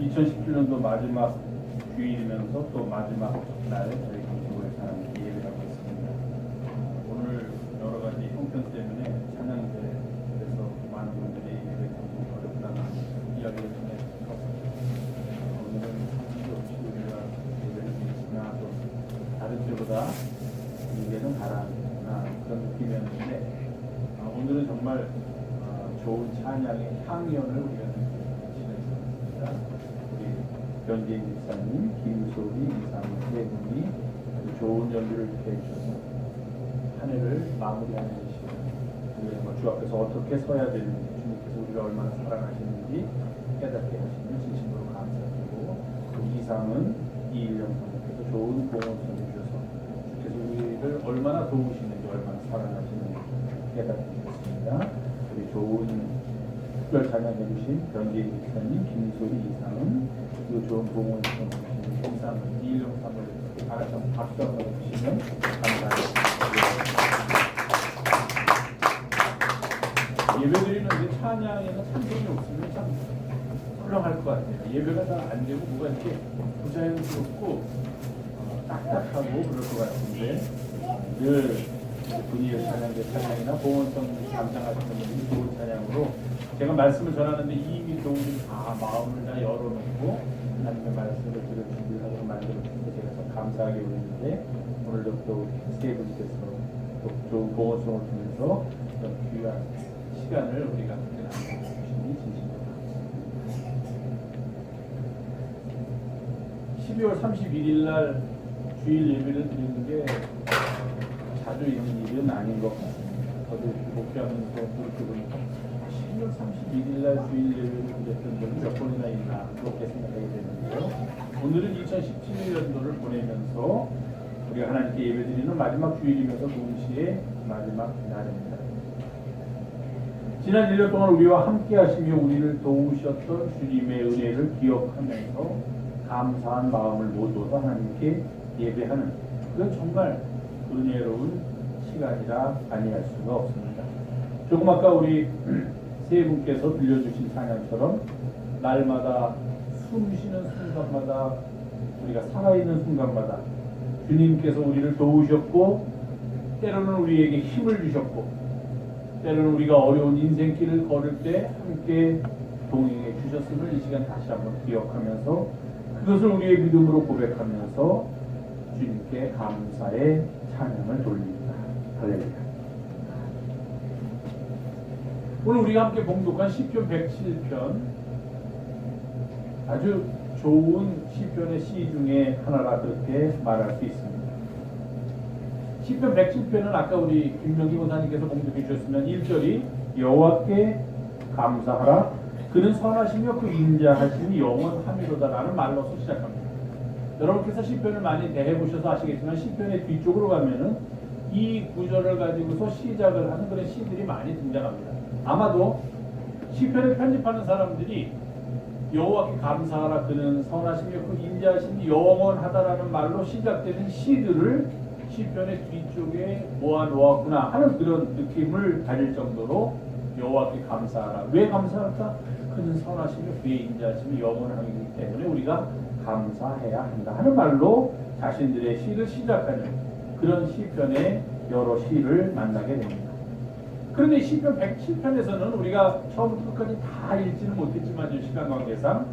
2017년도 마지막 주일이면서 또 마지막 날에 저희 강주교에서 하는 예배가 있습니다. 오늘 여러 가지 형편 때문에 찬양대에서 많은 분들이 예배 좀 어렵다는 이야기를 전해주셔서 오늘은 상주 없이 우리가 예배를 드리시나 또 다른 때보다 예배는 바라나 그런 느낌이었는데 오늘은 정말 좋은 찬양의 향연을 우리가 지냈습니다. 우리 변재인 집사님, 김소리 이사님 세 분이 아주 좋은 연주를 해주셔서 한 해를 마무리하는 시간, 우리가 주 앞에서 어떻게 서야 되는지, 주님께서 우리가 얼마나 사랑하시는지 깨닫게 하시는 진심으로 감사드리고, 또 이상은 이일영 사님께서 좋은 봉헌선을 주셔서 주께서 우리를 얼마나 도우시는지, 얼마나 사랑하시는지 깨닫게 하셨습니다. 우리 좋은 특별 찬양해주신 변재인 집사님, 김소리 이상은, 그리고 좋은 봉헌을 주신 이상은, 이일영 사모를 다 같이 박수 한번 해주시면 감사합니다. 예배드리는데 찬양에는 찬송이 없으면 참 썰렁할 것 같아요. 예배가 잘 안 되고 뭐가 이렇게 부자연스럽고 딱딱하고 그럴 것 같은데 늘 분위기의 찬양이나 봉헌성 감상하시는 분들이 좋은 찬양으로 제가 말씀을 전하는데 이미 또 우리 다 마음을 다 열어놓고 하나님의 말씀을 들을 준비를 하고 만들어주셔서 제가 참 감사하게 보이는데 오늘도 또 세 분께서 또 좋은 봉헌성을 통해서 귀한 시간을 우리가 함께 나눠주시니 진심으로 감사합니다. 12월 31일 날 주일 예배를 드리는 게 자주 있는 일은 아닌 것 같습니다. 저도 목회하면서 그렇게 보니까 12월 31일 날 주일 예배를 드렸던 적이 몇 번이나 있나 그렇게 생각하게 되는데요. 오늘은 2017년도를 보내면서 우리가 하나님께 예배드리는 마지막 주일이면서 동시에 마지막 날입니다. 지난 1년 동안 우리와 함께 하시며 우리를 도우셨던 주님의 은혜를 기억하면서 감사한 마음을 모두가 하나님께 예배하는 그건 정말 은혜로운 시간이라 아니할 수가 없습니다. 조금 아까 우리 세 분께서 들려주신 찬양처럼 날마다 숨 쉬는 순간마다 우리가 살아있는 순간마다 주님께서 우리를 도우셨고 때로는 우리에게 힘을 주셨고 때로는 우리가 어려운 인생길을 걸을 때 함께 동행해 주셨음을 이 시간 다시 한번 기억하면서 그것을 우리의 믿음으로 고백하면서 주님께 감사의 찬양을 돌립니다. 할렐루야. 오늘 우리가 함께 봉독한 시편 107편 아주 좋은 시편의 시 중에 하나라 그렇게 말할 수 있습니다. 시편 107편은 아까 우리 김명기 권사님께서 봉독해 주셨으면 1절이 여호와께 감사하라 그는 선하시며 그 인자하심이 영원하미로다라는 말로서 시작합니다. 여러분께서 시편을 많이 대해보셔서 아시겠지만 시편의 뒤쪽으로 가면은 이 구절을 가지고서 시작을 하는 그런 시들이 많이 등장합니다. 아마도 시편을 편집하는 사람들이 여호와께 감사하라 그는 선하시며 그 인자하심이 영원하다라는 말로 시작되는 시들을 시편의 뒤쪽에 모아놓았구나 하는 그런 느낌을 가질 정도로 여호와께 감사하라. 왜 감사할까? 그는 선하시며 그의 인자하심이 영원하기 때문에 우리가 감사해야 한다 하는 말로 자신들의 시를 시작하는 그런 시편의 여러 시를 만나게 됩니다. 그런데 시편 107편에서는 우리가 처음부터 끝까지 다 읽지는 못했지만 시간 관계상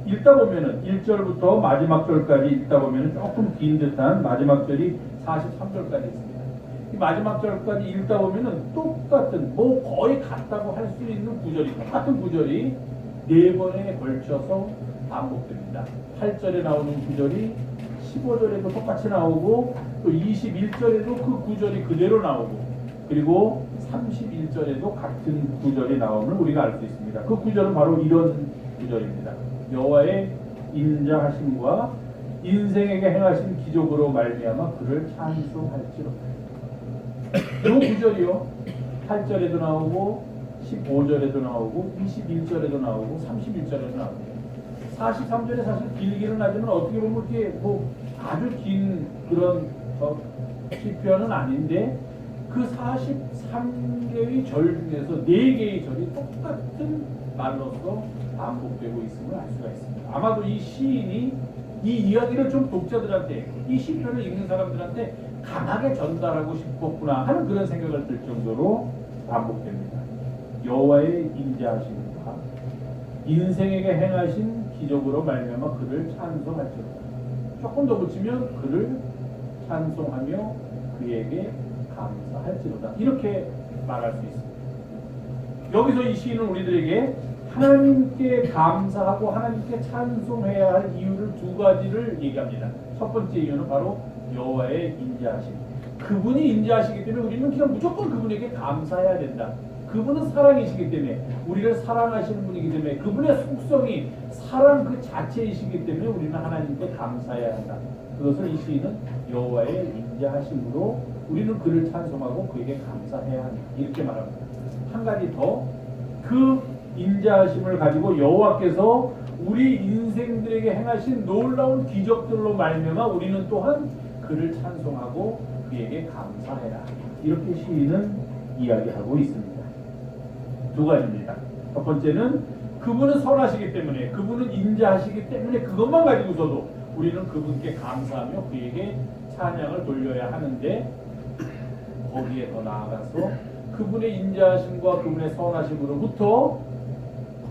읽다 보면은 1절부터 마지막 절까지 읽다 보면은 조금 긴 듯한 마지막 절이 43절까지 있습니다. 이 마지막 절까지 읽다 보면은 똑같은 거의 같다고 할 수 있는 구절이 똑같은 구절이 4번에 걸쳐서 반복됩니다. 8절에 나오는 구절이 15절에도 똑같이 나오고 또 21절에도 그 구절이 그대로 나오고 그리고 31절에도 같은 구절이 나옴을 우리가 알 수 있습니다. 그 구절은 바로 이런 구절입니다. 여호와의 인자하심과 인생에게 행하신 기적으로 말미암아 그를 찬송할지로다. 이 구절이요 8절에도 나오고 15절에도 나오고 21절에도 나오고 31절에도 나옵니다. 43절에 사실 길기는 하지만 어떻게 보면 이렇게 아주 긴 그런 시편은 아닌데 그 43개의 절 중에서 4개의 절이 똑같은 말로서 반복되고 있음을 알 수가 있습니다. 아마도 이 시인이 이 이야기를 좀 독자들한테, 이 시편을 읽는 사람들한테 강하게 전달하고 싶었구나 하는 그런 생각을 들 정도로 반복됩니다. 여호와의 인자하심과 인생에게 행하신 기적으로 말미암아 그를 찬송할지로다. 조금 더 붙이면 그를 찬송하며 그에게 감사할지로다. 이렇게 말할 수 있습니다. 여기서 이 시인은 우리들에게 하나님께 감사하고 하나님께 찬송해야 할 이유를 2가지를 얘기합니다. 첫 번째 이유는 바로 여호와의 인자하심. 그분이 인자하시기 때문에 우리는 그냥 무조건 그분에게 감사해야 된다. 그분은 사랑이시기 때문에, 우리를 사랑하시는 분이기 때문에, 그분의 속성이 사랑 그 자체이시기 때문에 우리는 하나님께 감사해야 한다. 그것을 이 시인은 여호와의 인자하심으로 우리는 그를 찬송하고 그에게 감사해야 한다. 이렇게 말합니다. 한 가지 더, 그 인자하심을 가지고 여호와께서 우리 인생들에게 행하신 놀라운 기적들로 말미암아 우리는 또한 그를 찬송하고 그에게 감사해라. 이렇게 시인은 이야기하고 있습니다. 2가지입니다. 첫 번째는 그분은 선하시기 때문에, 그분은 인자하시기 때문에 그것만 가지고서도 우리는 그분께 감사하며 그에게 찬양을 돌려야 하는데, 거기에 더 나아가서 그분의 인자하심과 그분의 선하심으로부터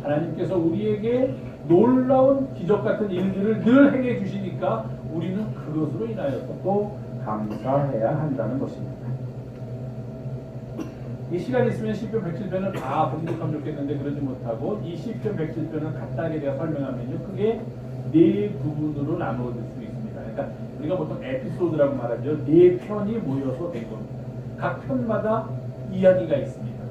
하나님께서 우리에게 놀라운 기적 같은 일들을 늘 행해 주시니까 우리는 그것으로 인하여서 또 감사해야 한다는 것입니다. 이 시간이 있으면 시편 107편을 다 봉독하면 좋겠는데 그러지 못하고 이 시편 107편을 간단하게 제가 설명하면요, 크게 4부분으로 나누어질 수 있습니다. 그러니까 우리가 보통 에피소드라고 말하죠. 4편이 모여서 된 겁니다. 각 편마다 이야기가 있습니다.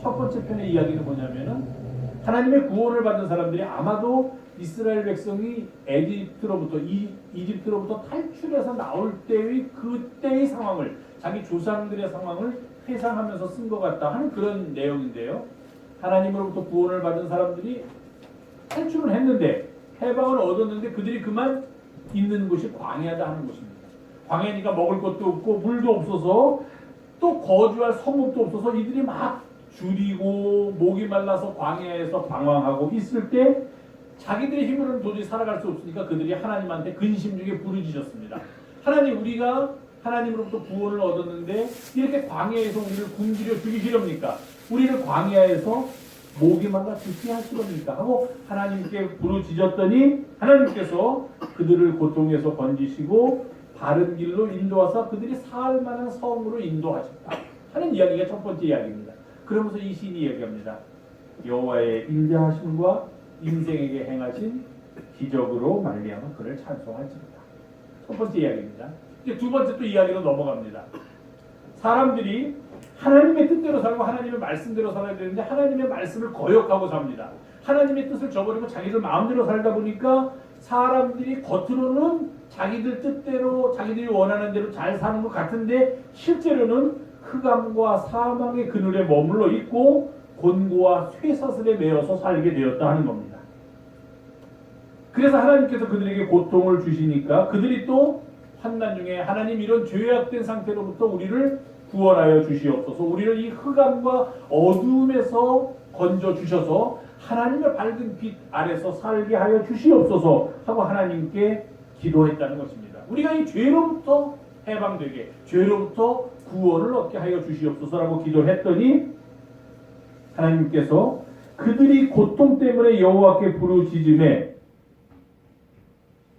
첫 번째 편의 이야기는 뭐냐면은 하나님의 구원을 받은 사람들이 아마도 이스라엘 백성이 이집트로부터 탈출해서 나올 때의 그때의 상황을, 자기 조상들의 상황을 회상하면서 쓴 것 같다 하는 그런 내용인데요. 하나님으로부터 구원을 받은 사람들이 탈출을 했는데, 해방을 얻었는데 그들이 그만 있는 곳이 광야다 하는 것입니다. 광야니까 먹을 것도 없고 물도 없어서 또 거주할 성읍도 없어서 이들이 막 줄이고 목이 말라서 광야에서 방황하고 있을 때 자기들의 힘으로는 도저히 살아갈 수 없으니까 그들이 하나님한테 근심 중에 부르짖었습니다. 하나님, 우리가 하나님으로부터 구원을 얻었는데 이렇게 광야에서 우리를 굶주려 죽이시렵니까? 우리를 광야에서 목이 말라 죽게 하시렵니까? 하고 하나님께 부르짖었더니 하나님께서 그들을 고통에서 건지시고 바른 길로 인도하사 그들이 살 만한 성으로 인도하셨다 하는 이야기가 첫 번째 이야기입니다. 그러면서 이 시인이 이야기합니다. 여호와의 인자하심과 인생에게 행하신 기적으로 말미암아 그를 찬송할지로다. 첫 번째 이야기입니다. 이제 두 번째 또 이야기로 넘어갑니다. 사람들이 하나님의 뜻대로 살고 하나님의 말씀대로 살아야 되는데 하나님의 말씀을 거역하고 삽니다. 하나님의 뜻을 저버리고 자기들 마음대로 살다 보니까 사람들이 겉으로는 자기들 뜻대로 자기들이 원하는 대로 잘 사는 것 같은데 실제로는 흑암과 사망의 그늘에 머물러 있고 곤고와 쇠사슬에 매여서 살게 되었다 하는 겁니다. 그래서 하나님께서 그들에게 고통을 주시니까 그들이 또 환난 중에 하나님, 이런 죄악된 상태로부터 우리를 구원하여 주시옵소서, 우리를 이 흑암과 어둠에서 건져 주셔서 하나님의 밝은 빛 아래서 살게 하여 주시옵소서 하고 하나님께 기도했다는 것입니다. 우리가 이 죄로부터 해방되게, 죄로부터 구원을 얻게 하여 주시옵소서라고 기도했더니 하나님께서 그들이 고통 때문에 여호와께 부르짖음에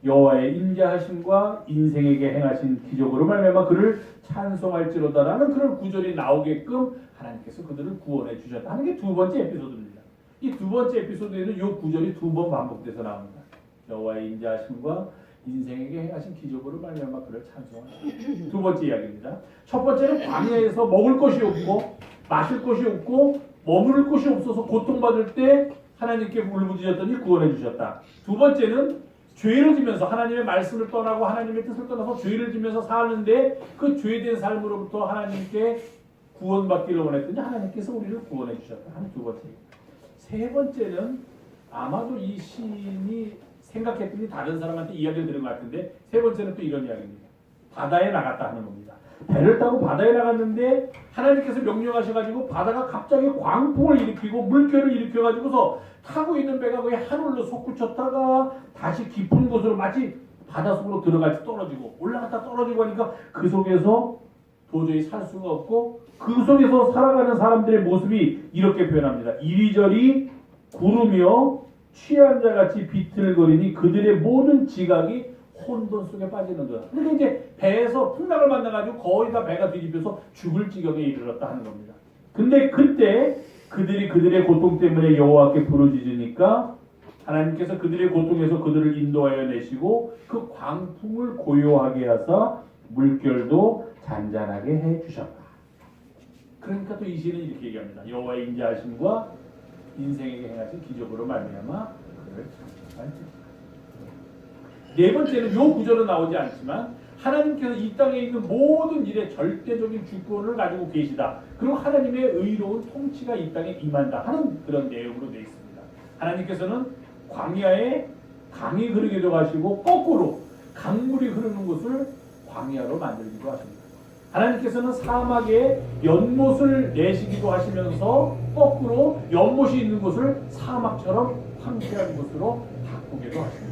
여호와의 인자하심과 인생에게 행하신 기적으로 말미암아 그를 찬송할지로다라는 그런 구절이 나오게끔 하나님께서 그들을 구원해 주셨다 하는 게 두 번째 에피소드입니다. 이 두 번째 에피소드에는 이 구절이 2번 반복돼서 나옵니다. 여호와의 인자하심과 인생에게 행하신 기적으로 말미암아 그를 찬송하시다. 두 번째 이야기입니다. 첫 번째는 광야에서 먹을 것이 없고 마실 것이 없고 머무를 곳이 없어서 고통받을 때 하나님께 울부짖었더니 구원해 주셨다. 두 번째는 죄를 지면서 하나님의 말씀을 떠나고 하나님의 뜻을 떠나서 죄를 지면서 사는데 그 죄된 삶으로부터 하나님께 구원받기를 원했더니 하나님께서 우리를 구원해 주셨다 하는 두 번째. 세 번째는 아마도 이 시인이 생각했더니 다른 사람한테 이야기를 들은 것 같은데 세 번째는 또 이런 이야기입니다. 바다에 나갔다 하는 겁니다. 배를 타고 바다에 나갔는데 하나님께서 명령하셔가지고 바다가 갑자기 광풍을 일으키고 물결을 일으켜가지고서 타고 있는 배가 거의 하늘로 솟구쳤다가 다시 깊은 곳으로 마치 바닷속으로 들어갈 때 떨어지고 올라갔다 떨어지고 하니까 그 속에서 도저히 살 수가 없고 그 속에서 살아가는 사람들의 모습이 이렇게 표현합니다. 이리저리 구르며 취한 자같이 비틀거리니 그들의 모든 지각이 혼돈 속에 빠지는 거야. 근데 이제 배에서 풍랑을 만나가지고 거의 다 배가 뒤집혀서 죽을 지경에 이르렀다 하는 겁니다. 근데 그때 그들이 그들의 고통 때문에 여호와께 부르짖으니까 하나님께서 그들의 고통에서 그들을 인도하여 내시고 그 광풍을 고요하게 하사 물결도 잔잔하게 해 주셨다. 그러니까 또 이 시는 이렇게 얘기합니다. 여호와의 인자하심과 인생에게 행하신 기적으로 말미암아 그를 찬송하지. 네 번째는 요 구절은 나오지 않지만 하나님께서 이 땅에 있는 모든 일에 절대적인 주권을 가지고 계시다. 그리고 하나님의 의로운 통치가 이 땅에 임한다 하는 그런 내용으로 되어 있습니다. 하나님께서는 광야에 강이 흐르기도 하시고 거꾸로 강물이 흐르는 곳을 광야로 만들기도 하십니다. 하나님께서는 사막에 연못을 내시기도 하시면서 거꾸로 연못이 있는 곳을 사막처럼 황폐한 곳으로 바꾸기도 하십니다.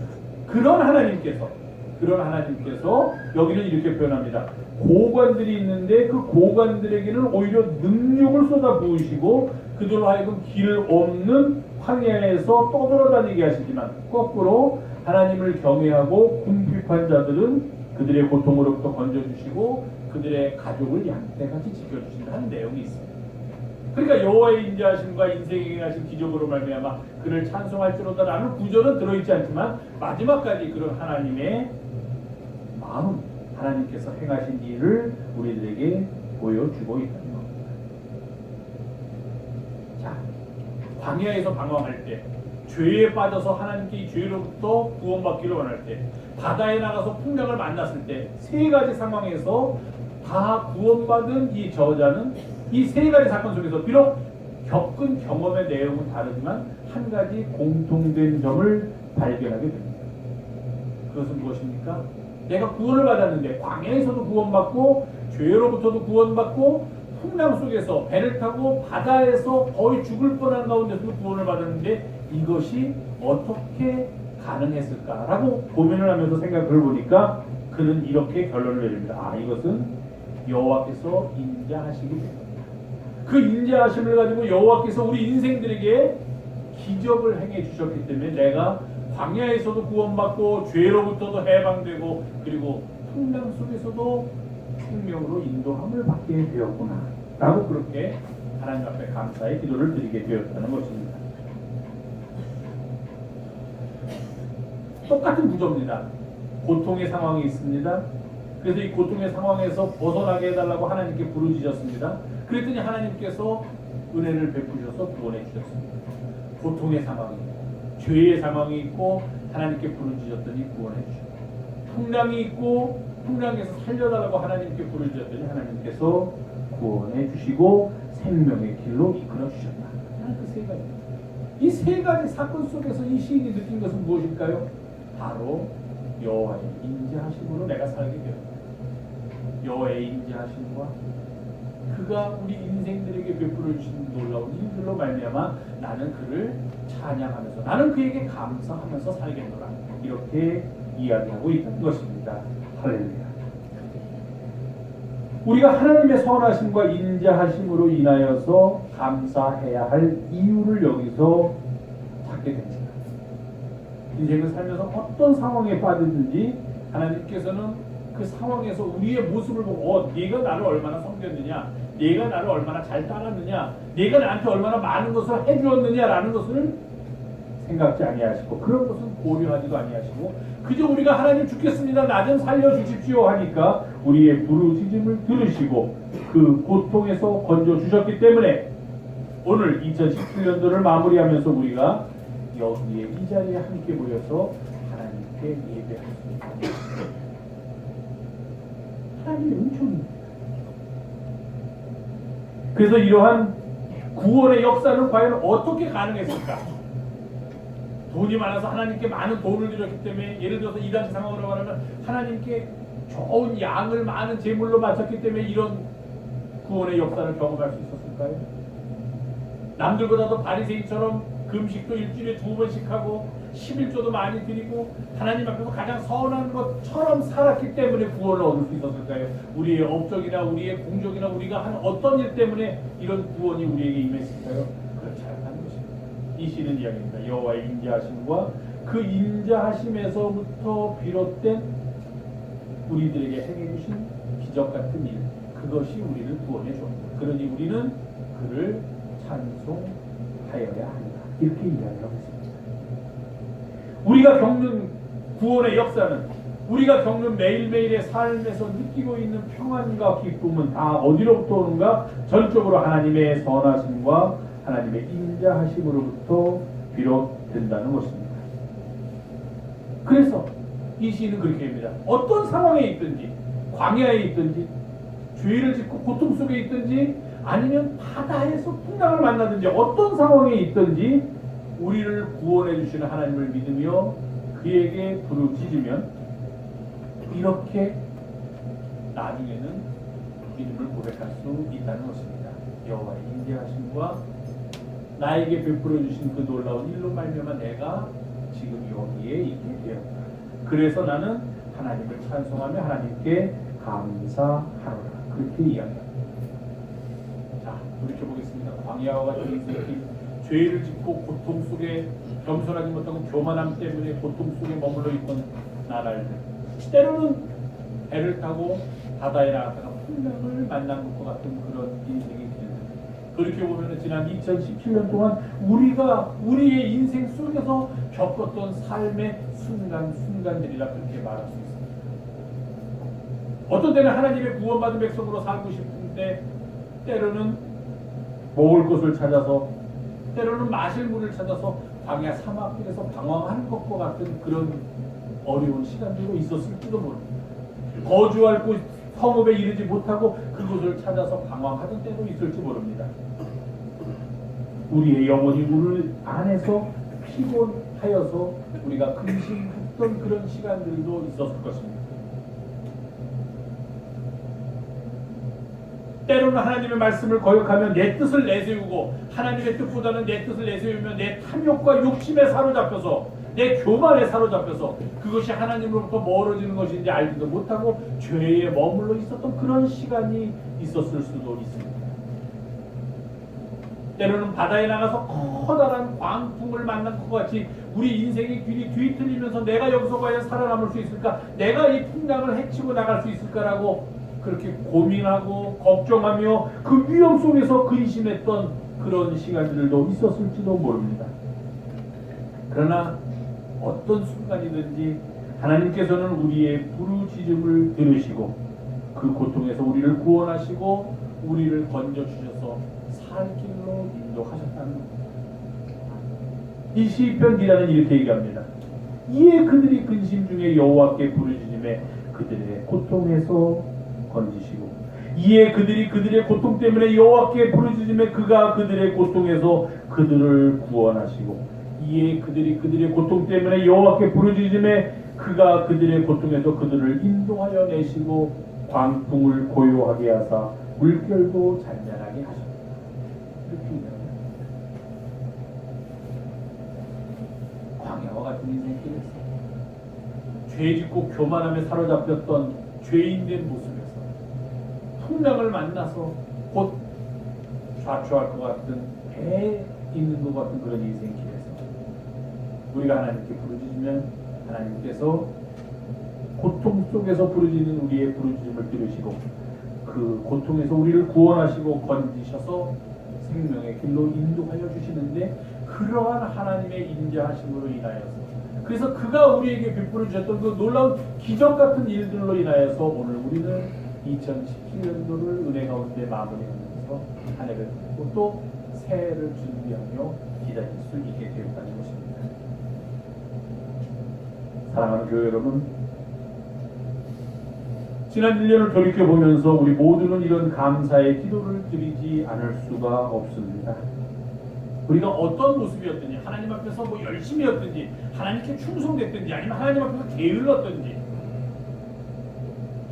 그런 하나님께서 여기는 이렇게 표현합니다. 고관들이 있는데 그 고관들에게는 오히려 능력을 쏟아 부으시고 그들로 하여금 길 없는 황야에서 떠돌아다니게 하시지만 거꾸로 하나님을 경외하고 궁핍한 자들은 그들의 고통으로부터 건져주시고 그들의 가족을 양떼같이 지켜주신다는 내용이 있습니다. 그러니까 여호와의 인자하심과 인생에 행하신 기적으로 말미암아 그를 찬송할지로다 라는 구절은 들어있지 않지만 마지막까지 그런 하나님의 마음, 하나님께서 행하신 일을 우리들에게 보여주고 있다는 겁니다. 자, 광야에서 방황할 때, 죄에 빠져서 하나님께 이 죄로부터 구원받기를 원할 때, 바다에 나가서 풍랑을 만났을 때, 세 가지 상황에서 다 구원받은 이 저자는 이 세 가지 사건 속에서 비록 겪은 경험의 내용은 다르지만 한 가지 공통된 점을 발견하게 됩니다. 그것은 무엇입니까? 내가 구원을 받았는데 광야에서도 구원받고 죄로부터도 구원받고 풍랑 속에서 배를 타고 바다에서 거의 죽을 뻔한 가운데서도 구원을 받았는데 이것이 어떻게 가능했을까라고 고민을 하면서 생각을 보니까 그는 이렇게 결론을 내립니다. 이것은 여호와께서 인자하시기 때문입니다. 그 인자하심을 가지고 여호와께서 우리 인생들에게 기적을 행해 주셨기 때문에 내가 광야에서도 구원받고 죄로부터도 해방되고 그리고 풍랑 속에서도 생명으로 인도함을 받게 되었구나 라고 그렇게 하나님 앞에 감사의 기도를 드리게 되었다는 것입니다. 똑같은 구조입니다. 고통의 상황이 있습니다. 그래서 이 고통의 상황에서 벗어나게 해달라고 하나님께 부르짖었습니다. 그랬더니 하나님께서 은혜를 베푸셔서 구원해 주셨습니다. 고통의 상황이 있고 죄의 상황이 있고 하나님께 부르짖었더니 구원해 주셨고 풍랑이 있고 풍랑에서 살려달라고 하나님께 부르짖었더니 하나님께서 구원해 주시고 생명의 길로 이끌어 주셨다. 그 세 가지. 이 세 가지 사건 속에서 이 시인이 느낀 것은 무엇일까요? 바로 여호와의 인자하심으로 내가 살게 되었다. 여호와의 인자하심과 그가 우리 인생들에게 베풀어 주신 놀라운 일들로 말미암아 나는 그를 찬양하면서 나는 그에게 감사하면서 살겠노라 이렇게 이야기하고 있는 것입니다. 할렐루야. 우리가 하나님의 선하심과 인자하심으로 인하여서 감사해야 할 이유를 여기서 찾게 됩니다. 인생을 살면서 어떤 상황에 빠지든지 하나님께서는 그 상황에서 우리의 모습을 보고 네가 나를 얼마나 섬겼느냐, 네가 나를 얼마나 잘 따랐느냐, 네가 나한테 얼마나 많은 것을 해주었느냐라는 것을 생각지 아니하시고 그런 것은 고려하지도 아니하시고 그저 우리가 하나님 죽겠습니다 나 좀 살려주십시오 하니까 우리의 부르짖음을 들으시고 그 고통에서 건져주셨기 때문에 오늘 2017년도를 마무리하면서 우리가 여기에 이 자리에 함께 모여서 하나님께 예배하십니다. 하나님의 은총입니다. 그래서 이러한 구원의 역사는 과연 어떻게 가능했을까? 돈이 많아서 하나님께 많은 돈을 드렸기 때문에 예를 들어서 이 당시 상황으로 말하면 하나님께 좋은 양을 많은 제물로 바쳤기 때문에 이런 구원의 역사를 경험할 수 있었을까요? 남들보다도 바리새인처럼 금식도 일주일에 2번씩 하고 11조도 많이 드리고 하나님 앞에서 가장 선한 것처럼 살았기 때문에 구원을 얻을 수 있었을까요? 우리의 업적이나 우리의 공적이나 우리가 한 어떤 일 때문에 이런 구원이 우리에게 임했을까요? 그렇지 않다는 것입니다. 이 시는 이야기입니다. 여호와의 인자하심과 그 인자하심에서부터 비롯된 우리들에게 행해 주신 기적 같은 일, 그것이 우리를 구원해 줍니다. 그러니 우리는 그를 찬송하여야 한다. 이렇게 이야기하고 있습니다. 우리가 겪는 구원의 역사는, 우리가 겪는 매일매일의 삶에서 느끼고 있는 평안과 기쁨은 다 어디로부터 오는가? 전적으로 하나님의 선하심과 하나님의 인자하심으로부터 비롯된다는 것입니다. 그래서 이 시인은 그렇게 합니다. 어떤 상황에 있든지, 광야에 있든지, 죄를 짓고 고통 속에 있든지, 아니면 바다에서 풍랑을 만나든지, 어떤 상황에 있든지 우리를 구원해 주시는 하나님을 믿으며 그에게 부르짖으면 이렇게 나중에는 믿음을 고백할 수 있다는 것입니다. 여호와의 인자하심과 나에게 베풀어 주신 그 놀라운 일로 말미암아 내가 지금 여기에 있게 되었다. 그래서 나는 하나님을 찬송하며 하나님께 감사하노라. 그렇게 이야기합니다. 자, 돌이켜보겠습니다. 광야와 같은 인생길, 죄를 짓고 고통 속에 겸손하지 못하고 교만함 때문에 고통 속에 머물러 있던 나날들, 때로는 배를 타고 바다에 나갔다가 풍랑을 만난 것과 같은 그런 인생의 길들, 돌이켜보면 지난 2017년 동안 우리가 우리의 인생 속에서 겪었던 삶의 순간순간들이라 그렇게 말할 수 있습니다. 어떤 때는 하나님의 구원받은 백성으로 살고 싶은데 때로는 먹을 것을 찾아서, 때로는 마실 물을 찾아서 광야 사막길에서 방황하는 것과 같은 그런 어려운 시간들도 있었을지도 모릅니다. 거주할 곳 성읍에 이르지 못하고 그곳을 찾아서 방황하던 때도 있을지 모릅니다. 우리의 영혼이 우리 안에서 피곤하여서 우리가 근심했던 그런 시간들도 있었을 것입니다. 때로는 하나님의 말씀을 거역하며 내 뜻을 내세우고, 하나님의 뜻보다는 내 뜻을 내세우며 내 탐욕과 욕심에 사로잡혀서, 내 교만에 사로잡혀서 그것이 하나님으로부터 멀어지는 것인지 알지도 못하고 죄에 머물러 있었던 그런 시간이 있었을 수도 있습니다. 때로는 바다에 나가서 커다란 광풍을 만난 것 같이 우리 인생의 길이 뒤틀리면서 내가 여기서 과연 살아남을 수 있을까? 내가 이 풍랑을 헤치고 나갈 수 있을까라고 그렇게 고민하고 걱정하며 그 위험 속에서 근심했던 그런 시간들도 있었을지도 모릅니다. 그러나 어떤 순간이든지 하나님께서는 우리의 부르짖음을 들으시고 그 고통에서 우리를 구원하시고 우리를 건져주셔서 살 길로 인도하셨다는 겁니다. 이 시편 기자는 이렇게 얘기합니다. 이에 그들이 근심 중에 여호와께 부르짖음에 그들의 고통에서 건지시고, 이에 그들이 그들의 고통 때문에 여호와께 부르짖음에 그가 그들의 고통에서 그들을 구원하시고, 이에 그들이 그들의 고통 때문에 여호와께 부르짖음에 그가 그들의 고통에서 그들을 인도하여 내시고 광풍을 고요하게 하사 물결도 잔잔하게 하셨다. 이렇게 얘기합니다. 광야와 같은 인생길에서 죄짓고 교만함에 사로잡혔던 죄인된 모습에서 풍랑을 만나서 곧 좌초할 것 같은 배에 있는 것 같은 그런 인생길에서 우리가 하나님께 부르짖으면 하나님께서 고통 속에서 부르짖는 우리의 부르짖음을 들으시고 그 고통에서 우리를 구원하시고 건지셔서 생명의 길로 인도하여 주시는데, 그러한 하나님의 인자하심으로 인하여서, 그래서 그가 우리에게 베풀어 주셨던 그 놀라운 기적 같은 일들로 인하여서 오늘 우리는 2017년도를 은혜 가운데 마무리하면서 한 해를 듣고 또 새해를 준비하며 기다릴 수 있게 되었다는 것입니다. 사랑하는 교회 여러분, 지난 1년을 돌이켜보면서 우리 모두는 이런 감사의 기도를 드리지 않을 수가 없습니다. 우리가 어떤 모습이었든지, 하나님 앞에서 뭐 열심히였든지, 하나님께 충성됐든지, 아니면 하나님 앞에서 게을렀든지,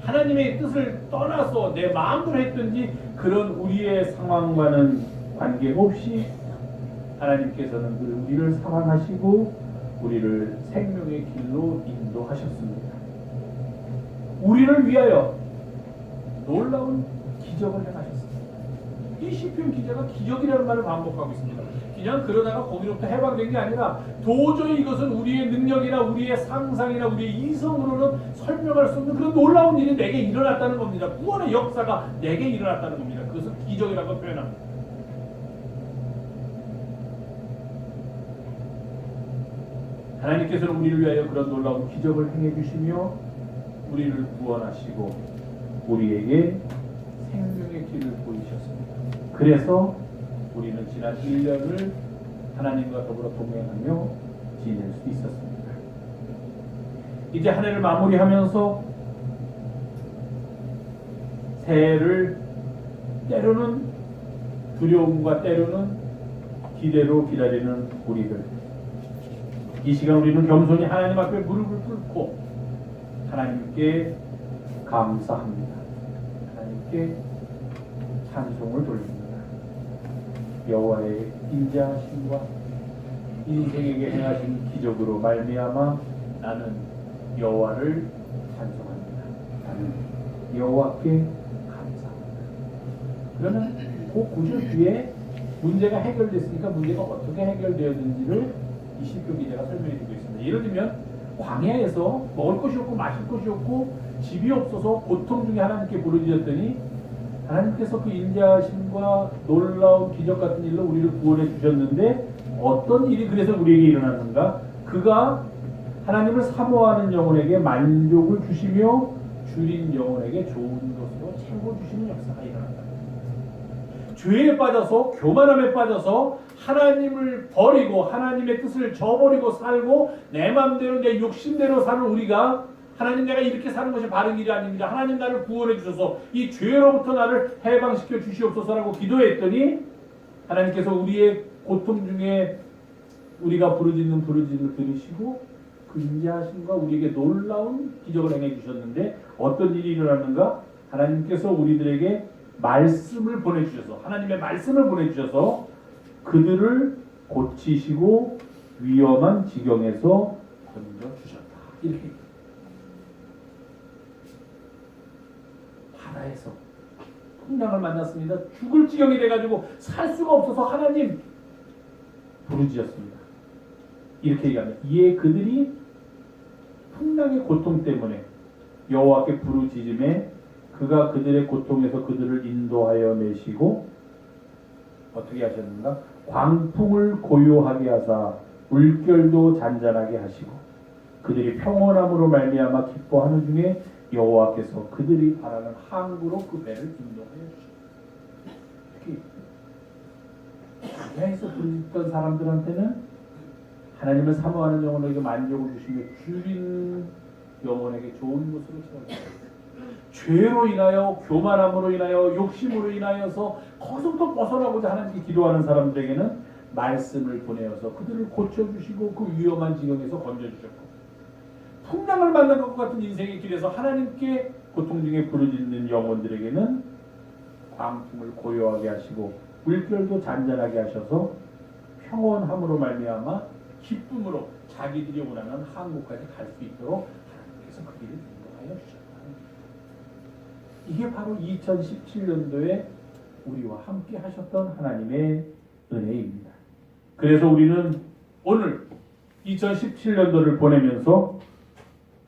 하나님의 뜻을 떠나서 내 마음대로 했든지 그런 우리의 상황과는 관계없이 하나님께서는 우리를 사랑하시고 우리를 생명의 길로 인도하셨습니다. 우리를 위하여 놀라운 기적을 행하셨습니다. 이 시편 기자가 기적이라는 말을 반복하고 있습니다. 그냥 그러다가 거기로부터 해방된 게 아니라 도저히 이것은 우리의 능력이나 우리의 상상이나 우리의 이성으로는 설명할 수 없는 그런 놀라운 일이 내게 일어났다는 겁니다. 구원의 역사가 내게 일어났다는 겁니다. 그것을 기적이라고 표현합니다. 하나님께서는 우리를 위하여 그런 놀라운 기적을 행해 주시며 우리를 구원하시고 우리에게 생명의 길을 보이셨습니다. 그래서 우리는 지난 1년을 하나님과 더불어 동행하며 지낼 수 있었습니다. 이제 한 해를 마무리하면서 새해를 때로는 두려움과 때로는 기대로 기다리는 우리들, 이 시간 우리는 겸손히 하나님 앞에 무릎을 꿇고 하나님께 감사합니다. 하나님께 찬송을 돌립니다. 여호와의 인자하심과 인생에게 행하신 기적으로 말미암아 나는 여호와를 찬송합니다. 나는 여호와께 감사합니다. 그러면 그 구절 뒤에 문제가 해결됐으니까 문제가 어떻게 해결되었는지를 이 시편 기자가 설명해 주고 있습니다. 예를 들면 광야에서 먹을 것이 없고 마실 것이 없고 집이 없어서 고통 중에 하나님께 부르짖었더니 하나님께서 그 인자하심과 놀라운 기적 같은 일로 우리를 구원해 주셨는데 어떤 일이 그래서 우리에게 일어났는가? 그가 하나님을 사모하는 영혼에게 만족을 주시며 줄인 영혼에게 좋은 것으로 채워주시는 역사가 일어난다. 죄에 빠져서 교만함에 빠져서 하나님을 버리고 하나님의 뜻을 저버리고 살고 내 마음대로 내 욕심대로 사는 우리가 하나님 내가 이렇게 사는 것이 바른 길이 아닙니다. 하나님 나를 구원해 주셔서 이 죄로부터 나를 해방시켜 주시옵소서라고 기도했더니 하나님께서 우리의 고통 중에 우리가 부르짖는 부르짖음을 들으시고 그 인자하심과 우리에게 놀라운 기적을 행해 주셨는데 어떤 일이 일어났는가? 하나님께서 우리들에게 말씀을 보내주셔서 하나님의 말씀을 보내주셔서 그들을 고치시고 위험한 지경에서 건져주셨다. 이렇게 바다에서 풍랑을 만났습니다. 죽을 지경이 돼가지고 살 수가 없어서 하나님 부르짖었습니다. 이렇게 얘기합니다. 이에 그들이 풍랑의 고통 때문에 여호와께 부르짖음에 그가 그들의 고통에서 그들을 인도하여 내시고 어떻게 하셨는가? 광풍을 고요하게 하사 물결도 잔잔하게 하시고 그들이 평온함으로 말미암아 기뻐하는 중에 여호와께서 그들이 바라는 항구로 그 배를 인도하여 주셨다. 광야에서 부르짖던 사람들한테는 하나님을 사모하는 영혼에게 만족을 주시며 줄인 영혼에게 좋은 것으로 채워주셨다. 죄로 인하여 교만함으로 인하여 욕심으로 인하여서 거기서부터 벗어나고자 하나님께 기도하는 사람들에게는 말씀을 보내어서 그들을 고쳐주시고 그 위험한 지경에서 건져주셨고 풍랑을 만난 것 같은 인생의 길에서 하나님께 고통 중에 부르짖는 영혼들에게는 광풍을 고요하게 하시고 물결도 잔잔하게 하셔서 평온함으로 말미암아 기쁨으로 자기들이 원하는 항구까지 갈 수 있도록 하나님께서 그 길을 인도하여 주셨다. 이게 바로 2017년도에 우리와 함께 하셨던 하나님의 은혜입니다. 그래서 우리는 오늘 2017년도를 보내면서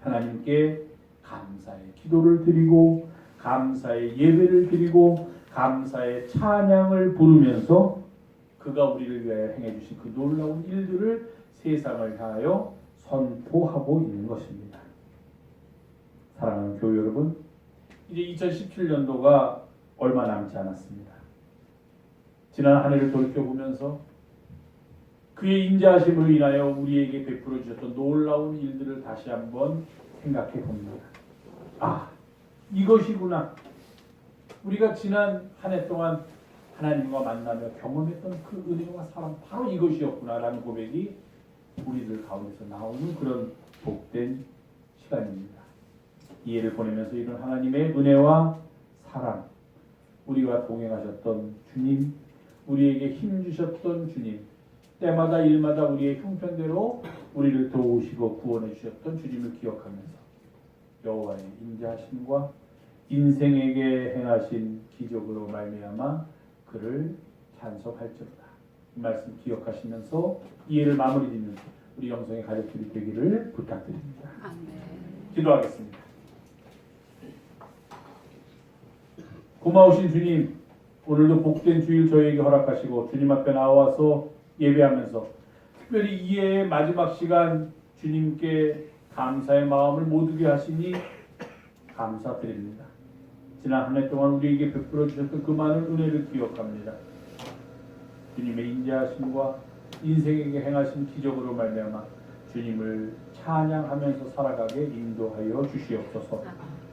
하나님께 감사의 기도를 드리고 감사의 예배를 드리고 감사의 찬양을 부르면서 그가 우리를 위하여 행해 주신 그 놀라운 일들을 세상을 향하여 선포하고 있는 것입니다. 사랑하는 교회 여러분, 이제 2017년도가 얼마 남지 않았습니다. 지난 한 해를 돌이켜보면서 그의 인자하심으로 인하여 우리에게 베풀어 주셨던 놀라운 일들을 다시 한번 생각해 봅니다. 아, 이것이구나. 우리가 지난 한 해 동안 하나님과 만나며 경험했던 그 은혜와 사랑, 바로 이것이었구나라는 고백이 우리들 가운데서 나오는 그런 복된 시간입니다. 이 해를 보내면서 이런 하나님의 은혜와 사랑, 우리와 동행하셨던 주님, 우리에게 힘 주셨던 주님, 때마다 일마다 우리의 형편대로 우리를 도우시고 구원해 주셨던 주님을 기억하면서 여호와의 인자하심과 인생에게 행하신 기적으로 말미암아 그를 찬송할지로다. 이 말씀 기억하시면서 이 예를 마무리 짓는 우리 영성의 가족들이 되기를 부탁드립니다. 아멘. 기도하겠습니다. 고마우신 주님, 오늘도 복된 주일 저희에게 허락하시고 주님 앞에 나와서 예배하면서 특별히 이해의 마지막 시간 주님께 감사의 마음을 모두게 하시니 감사드립니다. 지난 한 해 동안 우리에게 베풀어 주셨던 그 많은 은혜를 기억합니다. 주님의 인자하심과 인생에게 행하신 기적으로 말미암아 주님을 찬양하면서 살아가게 인도하여 주시옵소서.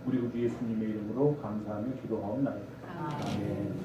우리 구주 예수님의 이름으로 감사하며 기도하옵나이다. 아멘.